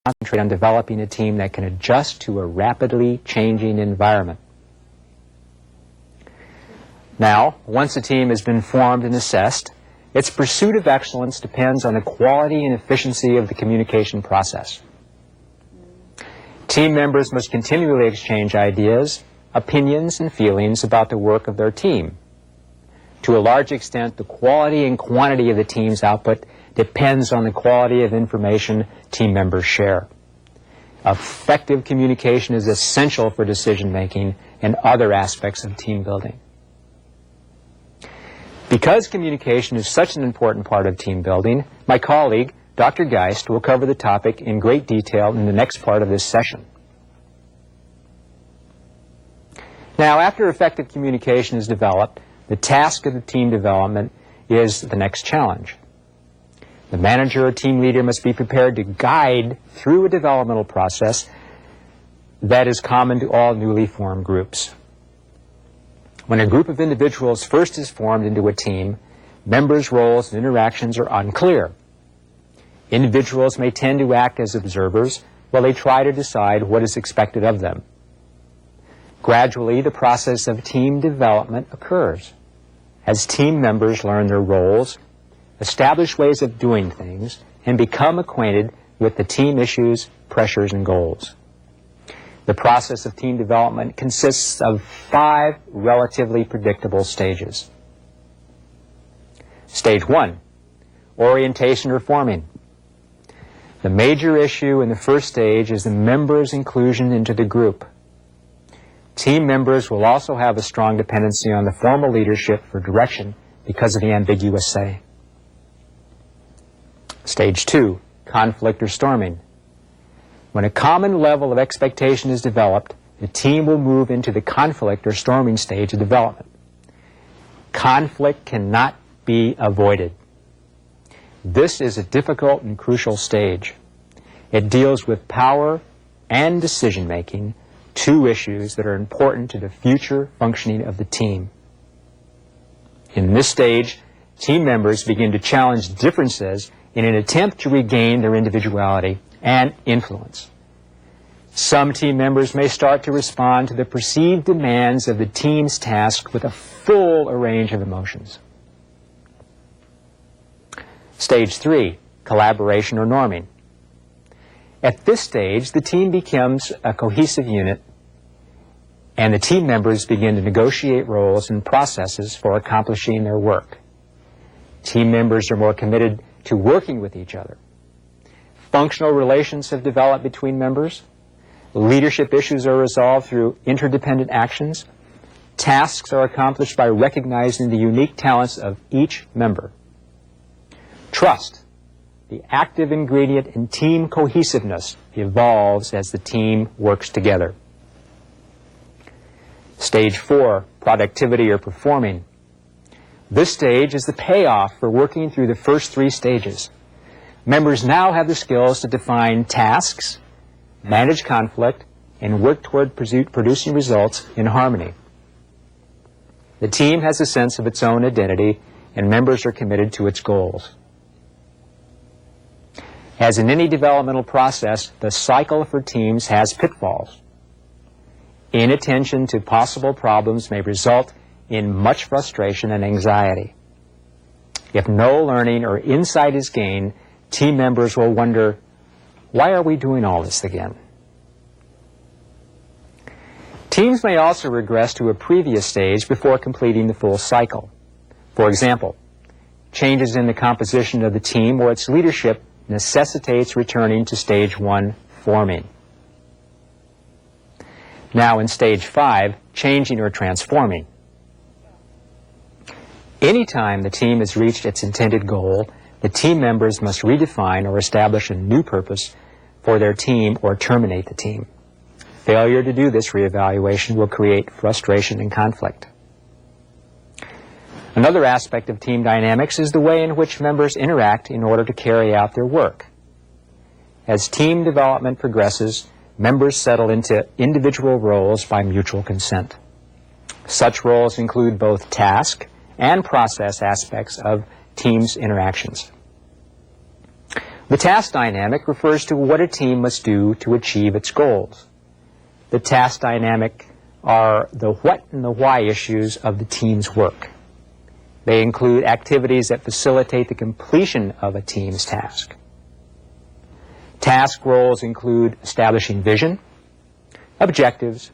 concentrate on developing a team that can adjust to a rapidly changing environment. Now, once a team has been formed and assessed, its pursuit of excellence depends on the quality and efficiency of the communication process. Team members must continually exchange ideas, opinions, and feelings about the work of their team. To a large extent, the quality and quantity of the team's output depends on the quality of information team members share. Effective communication is essential for decision-making and other aspects of team building. Because communication is such an important part of team building, my colleague, Dr. Geist, will cover the topic in great detail in the next part of this session. Now, after effective communication is developed, the task of the team development is the next challenge. The manager or team leader must be prepared to guide through a developmental process that is common to all newly formed groups. When a group of individuals first is formed into a team, members' roles and interactions are unclear. Individuals may tend to act as observers while they try to decide what is expected of them. Gradually, the process of team development occurs as team members learn their roles, establish ways of doing things, and become acquainted with the team issues, pressures, and goals. The process of team development consists of 5 relatively predictable stages. Stage 1, orientation or forming. The major issue in the first stage is the members' inclusion into the group. Team members will also have a strong dependency on the formal leadership for direction because of the ambiguous setting. Stage 2, conflict or storming. When a common level of expectation is developed, the team will move into the conflict or storming stage of development. Conflict cannot be avoided. This is a difficult and crucial stage. It deals with power and decision-making, 2 issues that are important to the future functioning of the team. In this stage, team members begin to challenge differences in an attempt to regain their individuality and influence. Some team members may start to respond to the perceived demands of the team's task with a full range of emotions. Stage 3, collaboration or norming. At this stage, the team becomes a cohesive unit, and the team members begin to negotiate roles and processes for accomplishing their work. Team members are more committed to working with each other. Functional relations have developed between members. Leadership issues are resolved through interdependent actions. Tasks are accomplished by recognizing the unique talents of each member. Trust, the active ingredient in team cohesiveness, evolves as the team works together. Stage 4, productivity or performing. This stage is the payoff for working through the first 3 stages. Members now have the skills to define tasks, manage conflict, and work toward producing results in harmony. The team has a sense of its own identity, and members are committed to its goals. As in any developmental process, the cycle for teams has pitfalls. Inattention to possible problems may result in much frustration and anxiety. If no learning or insight is gained, team members will wonder, why are we doing all this again? Teams may also regress to a previous stage before completing the full cycle. For example, changes in the composition of the team or its leadership necessitates returning to stage 1, forming. Now in stage 5, changing or transforming. Anytime the team has reached its intended goal, the team members must redefine or establish a new purpose for their team or terminate the team. Failure to do this reevaluation will create frustration and conflict. Another aspect of team dynamics is the way in which members interact in order to carry out their work. As team development progresses, members settle into individual roles by mutual consent. Such roles include both task and process aspects of teams' interactions. The task dynamic refers to what a team must do to achieve its goals. The task dynamic are the what and the why issues of the team's work. They include activities that facilitate the completion of a team's task. Task roles include establishing vision, objectives,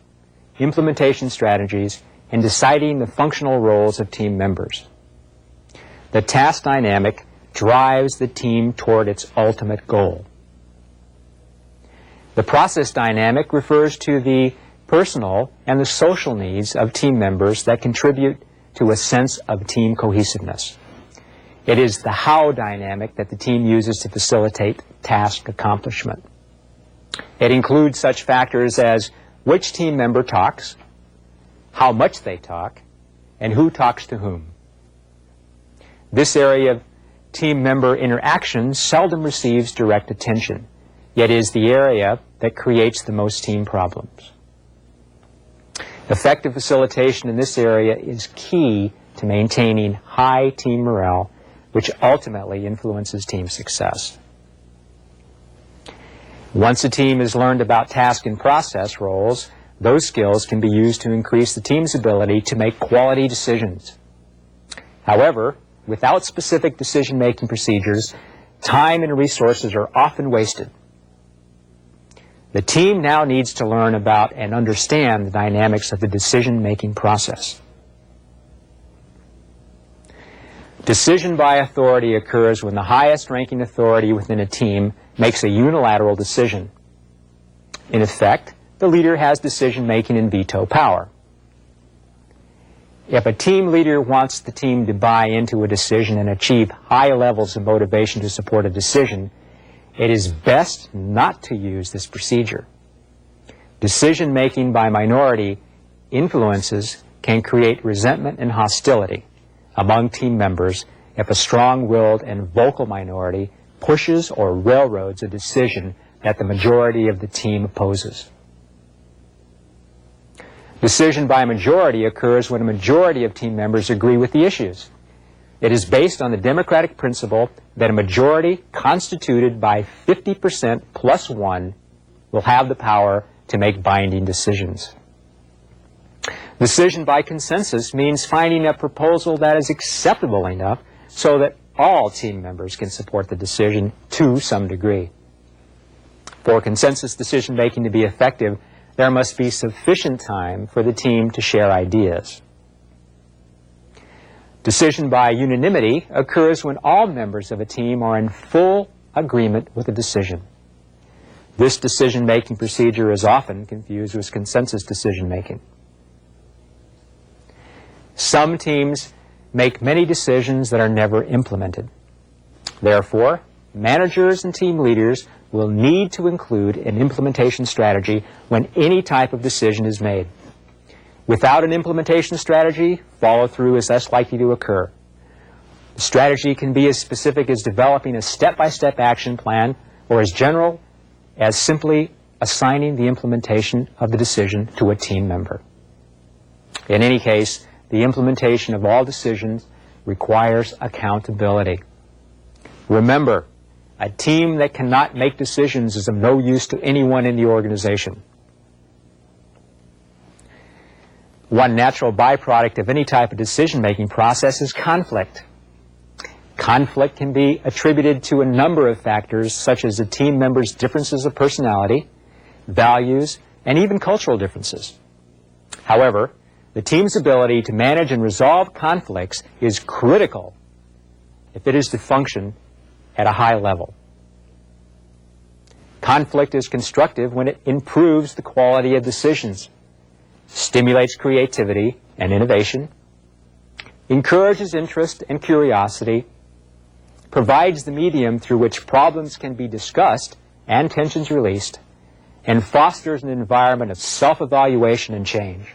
implementation strategies, and deciding the functional roles of team members. The task dynamic drives the team toward its ultimate goal. The process dynamic refers to the personal and the social needs of team members that contribute to a sense of team cohesiveness. It is the how dynamic that the team uses to facilitate task accomplishment. It includes such factors as which team member talks, how much they talk, and who talks to whom. This area of team member interaction seldom receives direct attention, yet is the area that creates the most team problems. Effective facilitation in this area is key to maintaining high team morale, which ultimately influences team success. Once a team has learned about task and process roles, those skills can be used to increase the team's ability to make quality decisions. However, without specific decision-making procedures, time and resources are often wasted. The team now needs to learn about and understand the dynamics of the decision-making process. Decision by authority occurs when the highest-ranking authority within a team makes a unilateral decision. In effect, the leader has decision-making and veto power. If a team leader wants the team to buy into a decision and achieve high levels of motivation to support a decision, it is best not to use this procedure. Decision-making by minority influences can create resentment and hostility among team members if a strong-willed and vocal minority pushes or railroads a decision that the majority of the team opposes. Decision by majority occurs when a majority of team members agree with the issues. It is based on the democratic principle that a majority constituted by 50% plus one will have the power to make binding decisions. Decision by consensus means finding a proposal that is acceptable enough so that all team members can support the decision to some degree. For consensus decision-making to be effective, there must be sufficient time for the team to share ideas. Decision by unanimity occurs when all members of a team are in full agreement with a decision. This decision-making procedure is often confused with consensus decision-making. Some teams make many decisions that are never implemented. Therefore, managers and team leaders will need to include an implementation strategy when any type of decision is made. Without an implementation strategy, follow-through is less likely to occur. The strategy can be as specific as developing a step-by-step action plan or as general as simply assigning the implementation of the decision to a team member. In any case, the implementation of all decisions requires accountability. Remember, a team that cannot make decisions is of no use to anyone in the organization. One natural byproduct of any type of decision-making process is conflict. Conflict can be attributed to a number of factors, such as a team member's differences of personality, values, and even cultural differences. However, the team's ability to manage and resolve conflicts is critical if it is to function at a high level. Conflict is constructive when it improves the quality of decisions, stimulates creativity and innovation, encourages interest and curiosity, provides the medium through which problems can be discussed and tensions released, and fosters an environment of self-evaluation and change.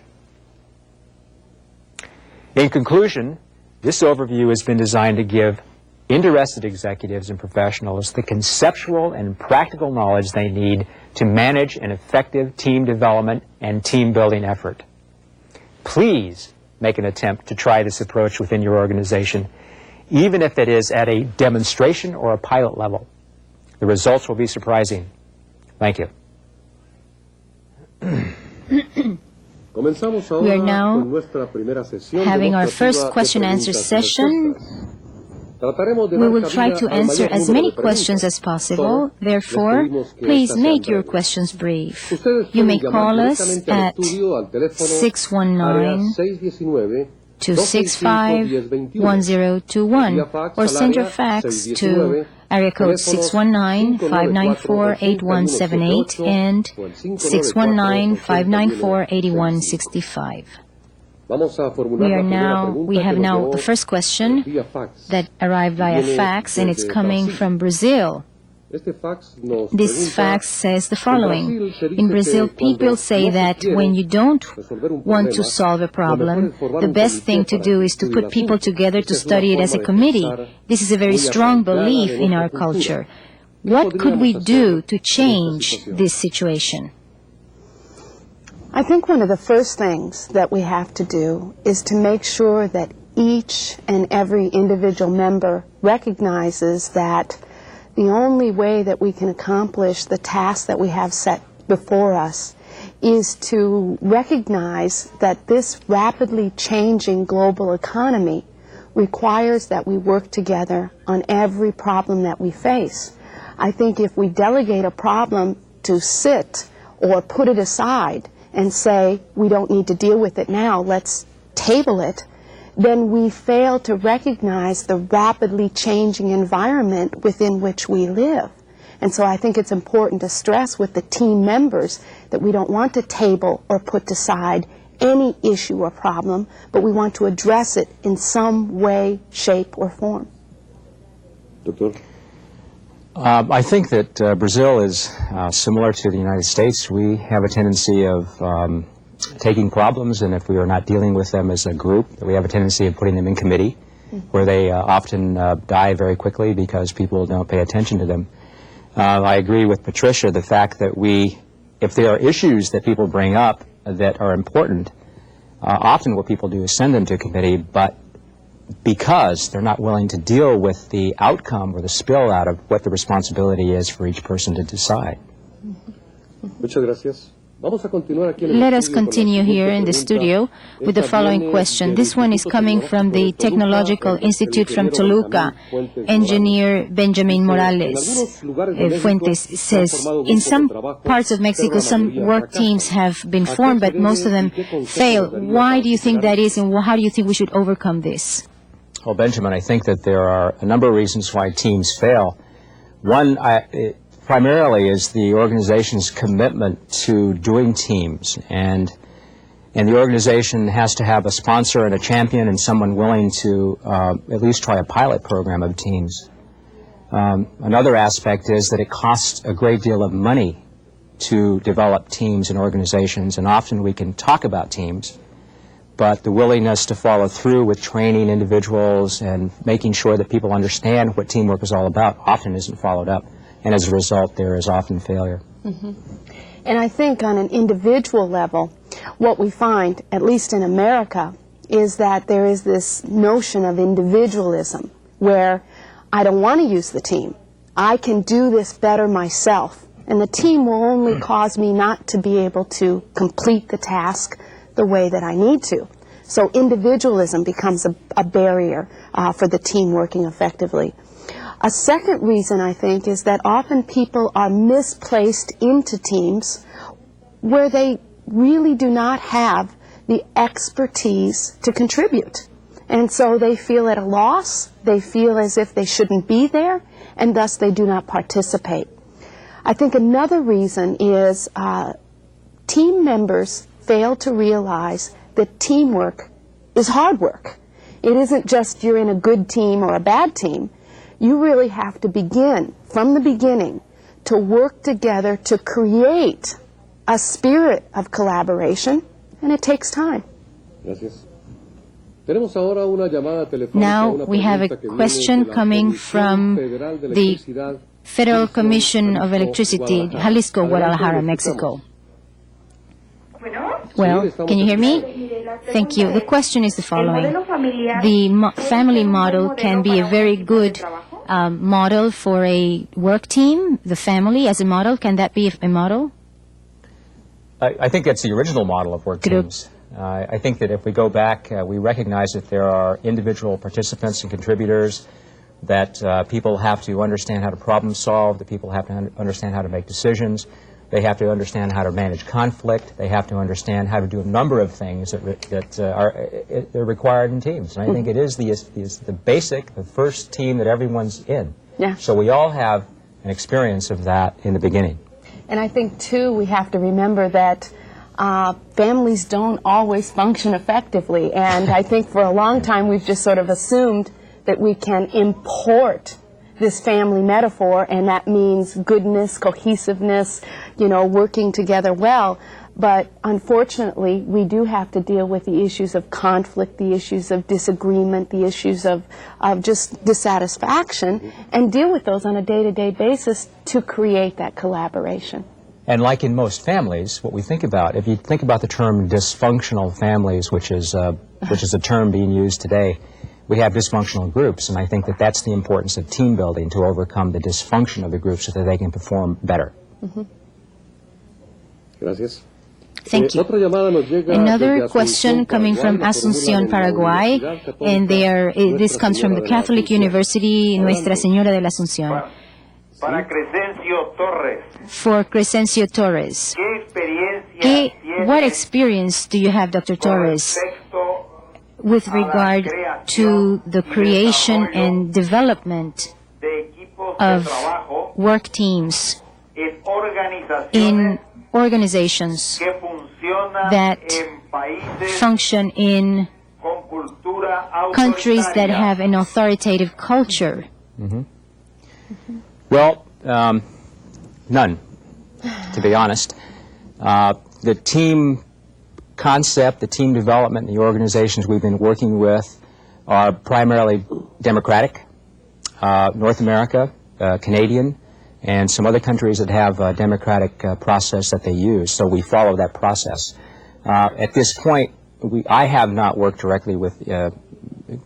In conclusion, this overview has been designed to give interested executives and professionals the conceptual and practical knowledge they need to manage an effective team development and team building effort. Please make an attempt to try this approach within your organization, even if it is at a demonstration or a pilot level. The results will be surprising. Thank you. We are now having our first question-answer session. We will try to answer as many questions as possible. Therefore, please make your questions brief. You may call us at 619-265-1021 or send your fax to area code 619-594-8178 and 619-594-8165. We have now the first question that arrived via fax, and it's coming from Brazil. This fax says the following. In Brazil, people say that when you don't want to solve a problem, the best thing to do is to put people together to study it as a committee. This is a very strong belief in our culture. What could we do to change this situation? I think one of the first things that we have to do is to make sure that each and every individual member recognizes that the only way that we can accomplish the task that we have set before us is to recognize that this rapidly changing global economy requires that we work together on every problem that we face. I think if we delegate a problem to sit or put it aside and say, we don't need to deal with it now, let's table it, then we fail to recognize the rapidly changing environment within which we live. And so I think it's important to stress with the team members that we don't want to table or put aside any issue or problem, but we want to address it in some way, shape, or form. Doctor? I think that Brazil is similar to the United States. We have a tendency of taking problems, and if we are not dealing with them as a group, we have a tendency of putting them in committee, where they often die very quickly because people don't pay attention to them. I agree with Patricia, the fact that if there are issues that people bring up that are important, often what people do is send them to committee, but because they're not willing to deal with the outcome or the spill out of what the responsibility is for each person to decide. Muchas gracias. Let us continue here in the studio with the following question. This one is coming from the Technological Institute from Toluca. Engineer Benjamin Morales Fuentes says, in some parts of Mexico, some work teams have been formed, but most of them fail. Why do you think that is, and how do you think we should overcome this? Well, Benjamin, I think that there are a number of reasons why teams fail. One, primarily is the organization's commitment to doing teams, and the organization has to have a sponsor and a champion and someone willing to at least try a pilot program of teams. Another aspect is that it costs a great deal of money to develop teams and organizations, and often we can talk about teams, but the willingness to follow through with training individuals and making sure that people understand what teamwork is all about often isn't followed up. And as a result, there is often failure. Mm-hmm. And I think on an individual level, what we find, at least in America, is that there is this notion of individualism where I don't want to use the team. I can do this better myself. And the team will only cause me not to be able to complete the task the way that I need to. So individualism becomes a barrier for the team working effectively. A second reason, I think, is that often people are misplaced into teams where they really do not have the expertise to contribute. And so they feel at a loss, they feel as if they shouldn't be there, and thus they do not participate. I think another reason is team members fail to realize that teamwork is hard work. It isn't just you're in a good team or a bad team. You really have to begin from the beginning to work together to create a spirit of collaboration, and it takes time. Gracias. Now we have a question coming from the Federal Commission of Electricity, Jalisco, Guadalajara, Mexico. Well, can you hear me? Thank you. The question is the following. The family model can be a very good model for a work team, the family as a model? Can that be a model? I think that's the original model of work teams. I think that if we go back, we recognize that there are individual participants and contributors, that people have to understand how to problem solve, that people have to understand how to make decisions, they have to understand how to manage conflict, they have to understand how to do a number of things that are required in teams. And I think it is the basic, the first team that everyone's in. Yeah. So we all have an experience of that in the beginning. And I think, too, we have to remember that families don't always function effectively. And I think for a long time we've just sort of assumed that we can import this family metaphor, and that means goodness, cohesiveness, you know, working together well. But unfortunately, we do have to deal with the issues of conflict, the issues of disagreement, the issues of just dissatisfaction, and deal with those on a day-to-day basis to create that collaboration. And like in most families, what we think about, if you think about the term dysfunctional families, which is a term being used today, we have dysfunctional groups, and I think that that's the importance of team building, to overcome the dysfunction of the group so that they can perform better. Gracias. Thank you. Another question coming from Asunción, Paraguay, and this comes from the Catholic University Nuestra Señora de la Asunción. Para Cresencio Torres. For Cresencio Torres. What experience do you have, Dr. Torres, with regard to the creation and development of work teams in organizations that function in countries that have an authoritative culture? Well, none, to be honest. The team concept, the team development, the organizations we've been working with are primarily democratic, North America, Canadian, and some other countries that have a democratic process that they use, so we follow that process. At this point, I have not worked directly with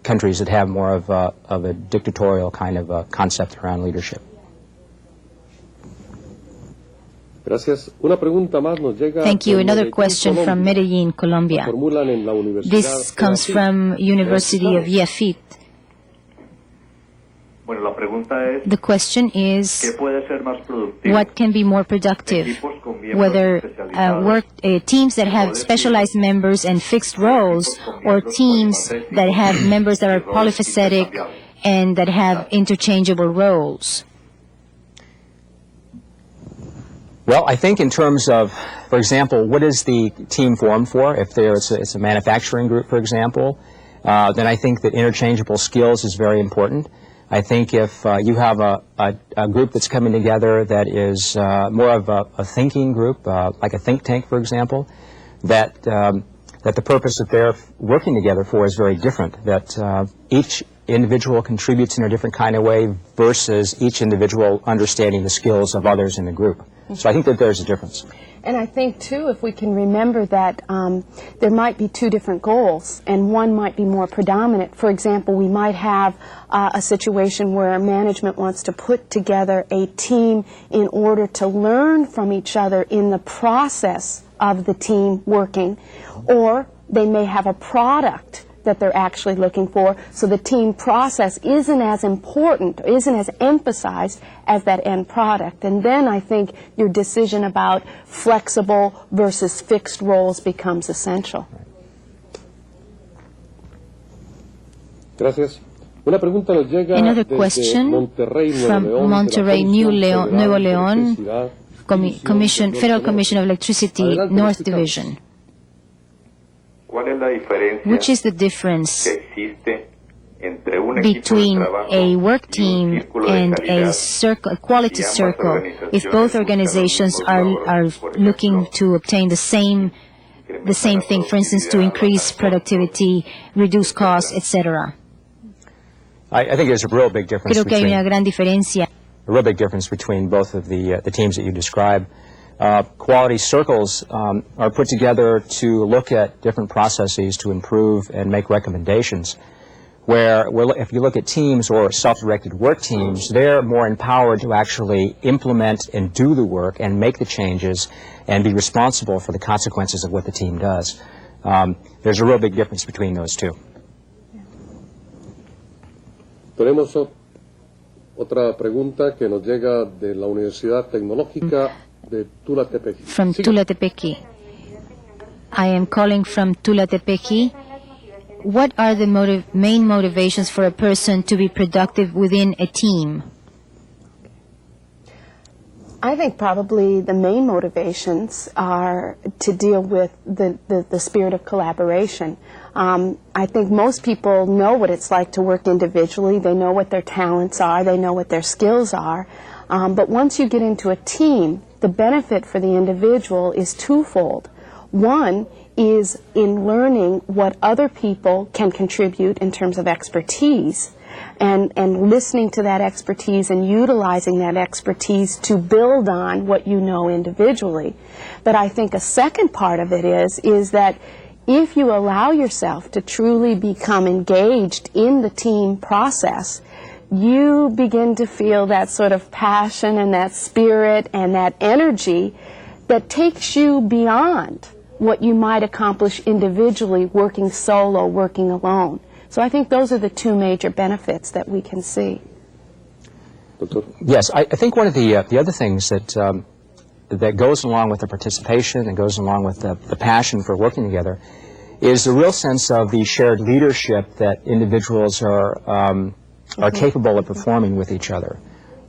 countries that have more of a dictatorial kind of concept around leadership. Thank you. Another question from Medellin, Colombia. This comes from University of Yafit. The question is, what can be more productive? Whether teams that have specialized members and fixed roles, or teams that have members that are polyphacetic and that have interchangeable roles? Well, I think in terms of, for example, what is the team formed for? If it's a manufacturing group, for example, then I think that interchangeable skills is very important. I think if you have a group that's coming together that is more of a thinking group, like a think tank, for example, that the purpose that they're working together for is very different, that each individual contributes in a different kind of way versus each individual understanding the skills of others in the group. So I think that there's a difference. And I think, too, if we can remember that there might be two different goals, and one might be more predominant. For example, we might have a situation where management wants to put together a team in order to learn from each other in the process of the team working, or they may have a product that they're actually looking for, so the team process isn't as important, isn't as emphasized as that end product. And then I think your decision about flexible versus fixed roles becomes essential. Gracias. Another question from Monterrey, Nuevo León, Federal Commission of Electricity, North Division. Which is the difference between a work team and a quality circle, if both organizations are looking to obtain the same thing, for instance, to increase productivity, reduce costs, etc.? I think there's a real big difference. Creo que hay una gran diferencia. A real big difference between both of the teams that you describe. Quality circles are put together to look at different processes to improve and make recommendations, where if you look at teams or self-directed work teams, they're more empowered to actually implement and do the work and make the changes and be responsible for the consequences of what the team does. There's a real big difference between those two. Tenemos otra pregunta que nos llega de la Universidad Tecnológica de Tula-Tepeji. From Tula-Tepeji. I am calling from Tula-Tepeji. What are the main motivations for a person to be productive within a team? I think probably the main motivations are to deal with the spirit of collaboration. I think most people know what it's like to work individually. They know what their talents are. They know what their skills are. But once you get into a team, the benefit for the individual is twofold. One is in learning what other people can contribute in terms of expertise, and listening to that expertise and utilizing that expertise to build on what you know individually. But I think a second part of it is that if you allow yourself to truly become engaged in the team process, you begin to feel that sort of passion and that spirit and that energy that takes you beyond what you might accomplish individually, working solo, working alone. So I think those are the two major benefits that we can see. Yes, I think one of the other things that that goes along with the participation and goes along with the passion for working together is the real sense of the shared leadership that individuals are capable of performing with each other.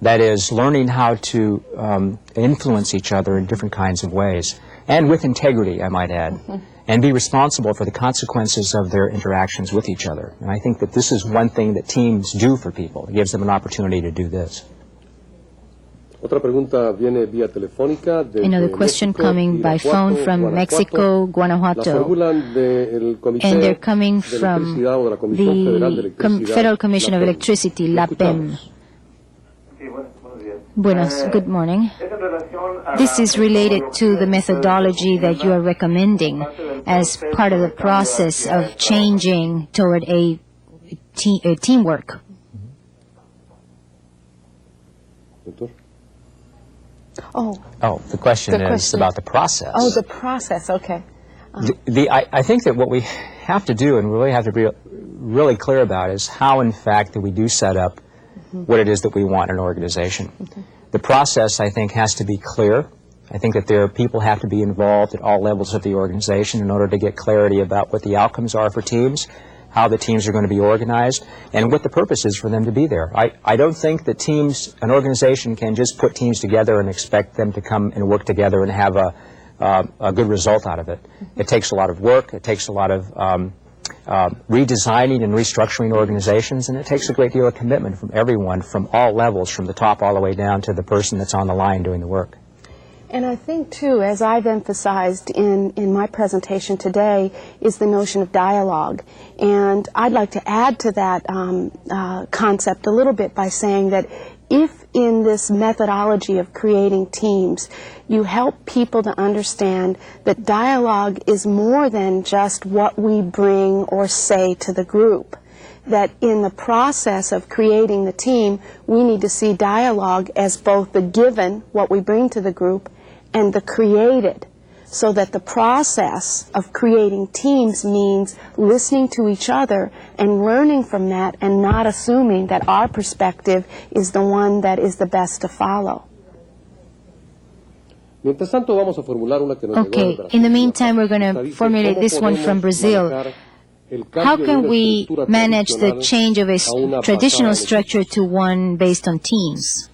That is, learning how to influence each other in different kinds of ways, and with integrity, I might add, and be responsible for the consequences of their interactions with each other. And I think that this is one thing that teams do for people. It gives them an opportunity to do this. Another question coming by phone from Mexico, Guanajuato, and they're coming from the Federal Commission of Electricity, LAPEM. Buenos, good morning. This is related to the methodology that you are recommending as part of the process of changing toward a teamwork. Oh, the question is about the process. Oh, the process, okay. I think that what we have to do and really have to be really clear about is how, in fact, that we do set up what it is that we want in an organization. The process, I think, has to be clear. I think that people have to be involved at all levels of the organization in order to get clarity about what the outcomes are for teams, how the teams are going to be organized, and what the purpose is for them to be there. I don't think that an organization can just put teams together and expect them to come and work together and have a good result out of it. It takes a lot of work. It takes a lot of redesigning and restructuring organizations, and it takes a great deal of commitment from everyone, from all levels, from the top all the way down to the person that's on the line doing the work. And I think, too, as I've emphasized in my presentation today, is the notion of dialogue. And I'd like to add to that concept a little bit by saying that if in this methodology of creating teams, you help people to understand that dialogue is more than just what we bring or say to the group, that in the process of creating the team, we need to see dialogue as both the given, what we bring to the group, and the created, so that the process of creating teams means listening to each other and learning from that and not assuming that our perspective is the one that is the best to follow. Okay, in the meantime, we're going to formulate this one from Brazil. How can we manage the change of a traditional structure to one based on teams?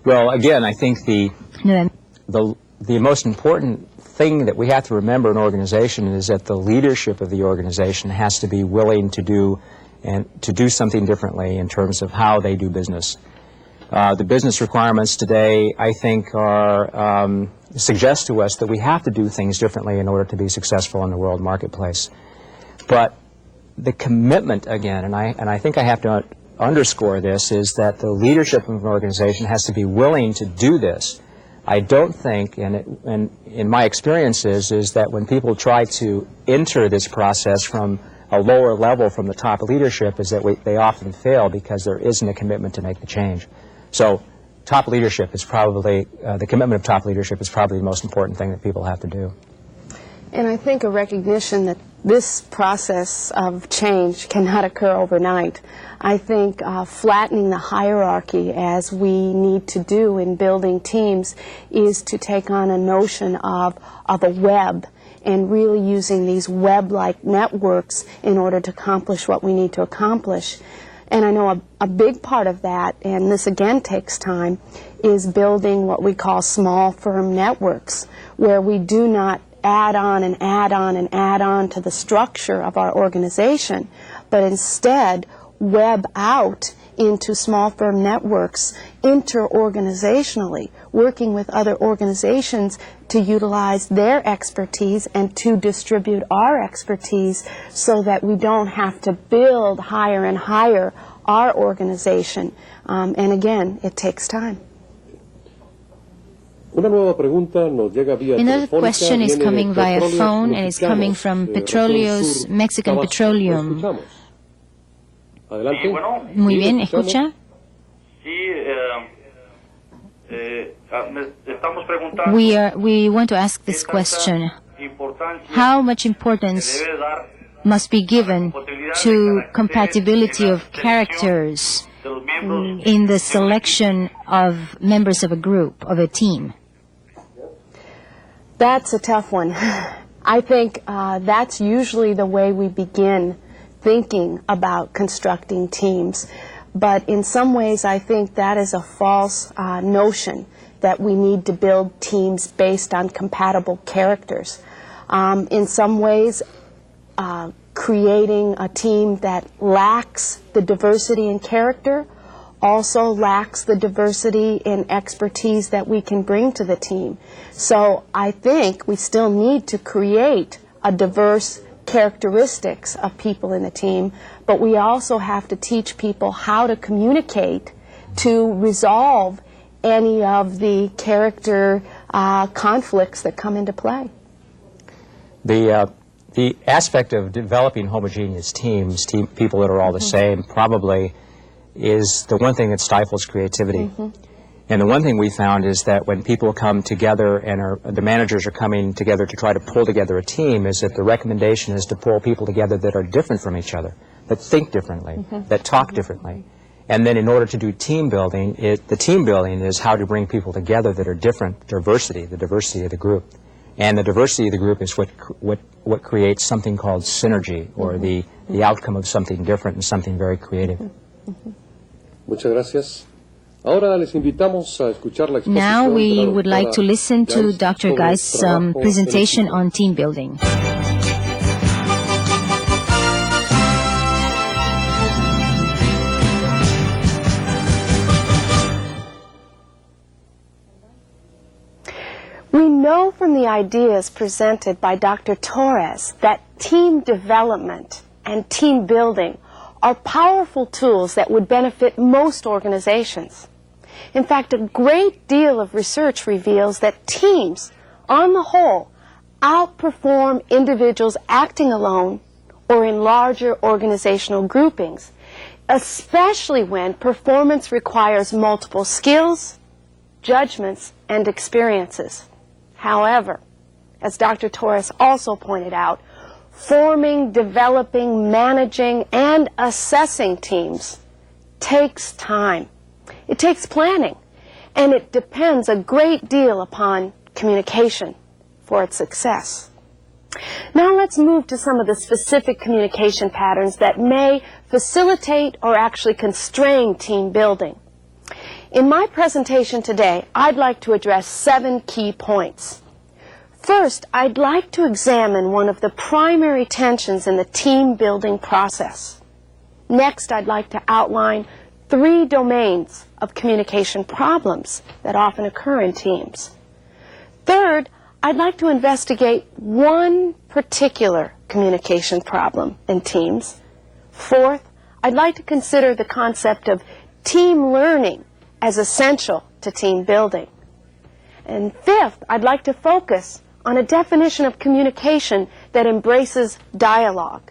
Well, again, I think the most important thing that we have to remember in an organization is that the leadership of the organization has to be willing to do something differently in terms of how they do business. The business requirements today, I think, suggest to us that we have to do things differently in order to be successful in the world marketplace. But the commitment, again, and I think I have to underscore this, is that the leadership of an organization has to be willing to do this. I don't think, and in my experience is that when people try to enter this process from a lower level from the top leadership is that they often fail because there isn't a commitment to make the change. So top leadership is probably, the commitment of top leadership is probably the most important thing that people have to do. And I think a recognition that this process of change cannot occur overnight. I think flattening the hierarchy, as we need to do in building teams, is to take on a notion of a web, and really using these web-like networks in order to accomplish what we need to accomplish. And I know a big part of that, and this again takes time, is building what we call small firm networks, where we do not add on and add on and add on to the structure of our organization, but instead web out into small firm networks inter-organizationally, working with other organizations to utilize their expertise and to distribute our expertise so that we don't have to build higher and higher our organization. And again, it takes time. Another question is coming via phone, and it's coming from Petroleos, Mexican Petroleum. Muy bien, ¿escucha? We want to ask this question. How much importance must be given to compatibility of characters in the selection of members of a group, of a team? That's a tough one. I think that's usually the way we begin thinking about constructing teams. But in some ways, I think that is a false notion that we need to build teams based on compatible characters. In some ways, creating a team that lacks the diversity in character also lacks the diversity in expertise that we can bring to the team. So I think we still need to create a diverse characteristics of people in the team, but we also have to teach people how to communicate to resolve any of the character conflicts that come into play. The aspect of developing homogeneous teams, people that are all the same, probably is the one thing that stifles creativity. And the one thing we found is that when people come together and the managers are coming together to try to pull together a team, is that the recommendation is to pull people together that are different from each other, that think differently, that talk differently. And then in order to do team building, the team building is how to bring people together that are different, diversity, the diversity of the group. And the diversity of the group is what creates something called synergy, or the outcome of something different and something very creative. Muchas gracias. Ahora les invitamos a escuchar la exposición. Now we would like to listen to Dr. Geist's presentation on team building. We know from the ideas presented by Dr. Torres that team development and team building are powerful tools that would benefit most organizations. In fact, a great deal of research reveals that teams, on the whole, outperform individuals acting alone or in larger organizational groupings, especially when performance requires multiple skills, judgments, and experiences. However, as Dr. Torres also pointed out, forming, developing, managing, and assessing teams takes time. It takes planning, and it depends a great deal upon communication for its success. Now let's move to some of the specific communication patterns that may facilitate or actually constrain team building. In my presentation today, I'd like to address 7 key points. First, I'd like to examine one of the primary tensions in the team building process. Next, I'd like to outline 3 domains of communication problems that often occur in teams. Third, I'd like to investigate one particular communication problem in teams. Fourth, I'd like to consider the concept of team learning as essential to team building. And fifth, I'd like to focus on a definition of communication that embraces dialogue.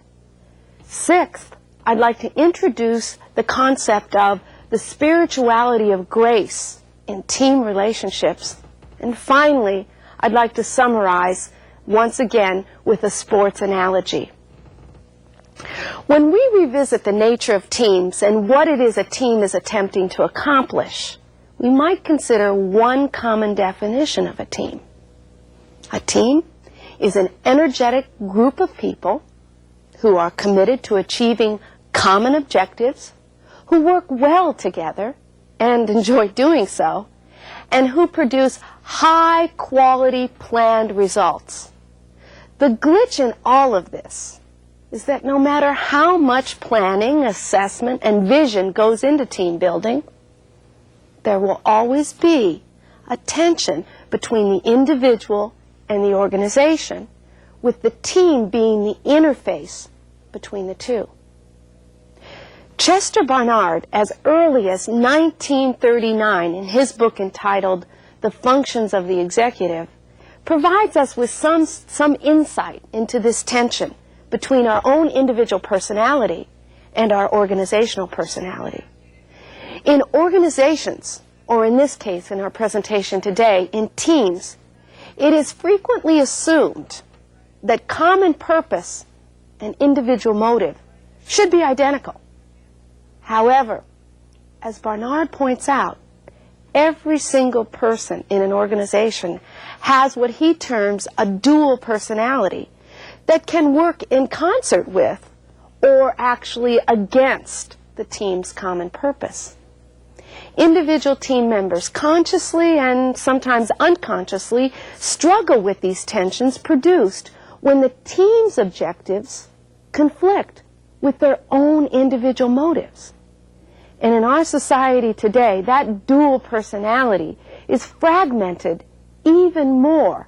Sixth, I'd like to introduce the concept of the spirituality of grace in team relationships. And finally, I'd like to summarize once again with a sports analogy. When we revisit the nature of teams and what it is a team is attempting to accomplish, we might consider one common definition of a team. A team is an energetic group of people who are committed to achieving common objectives, who work well together and enjoy doing so, and who produce high-quality planned results. The glitch in all of this is that no matter how much planning, assessment, and vision goes into team building, there will always be a tension between the individual and the organization, with the team being the interface between the two. Chester Barnard, as early as 1939, in his book entitled The Functions of the Executive, provides us with some insight into this tension between our own individual personality and our organizational personality. In organizations, or in this case, in our presentation today, in teams, it is frequently assumed that common purpose and individual motive should be identical. However, as Barnard points out, every single person in an organization has what he terms a dual personality that can work in concert with or actually against the team's common purpose. Individual team members consciously and sometimes unconsciously struggle with these tensions produced when the team's objectives conflict with their own individual motives. And in our society today, that dual personality is fragmented even more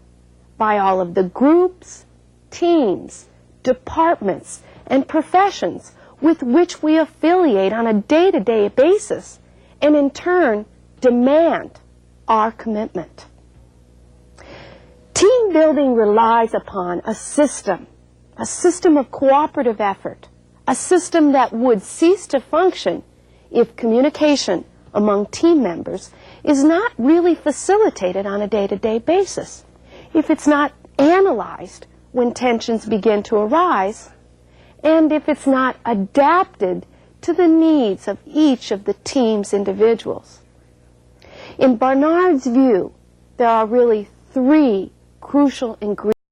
by all of the groups, teams, departments, and professions with which we affiliate on a day-to-day basis and in turn demand our commitment. Team building relies upon a system of cooperative effort, a system that would cease to function if communication among team members is not really facilitated on a day-to-day basis, if it's not analyzed when tensions begin to arise, and if it's not adapted to the needs of each of the team's individuals. In Barnard's view, there are really three crucial ingredients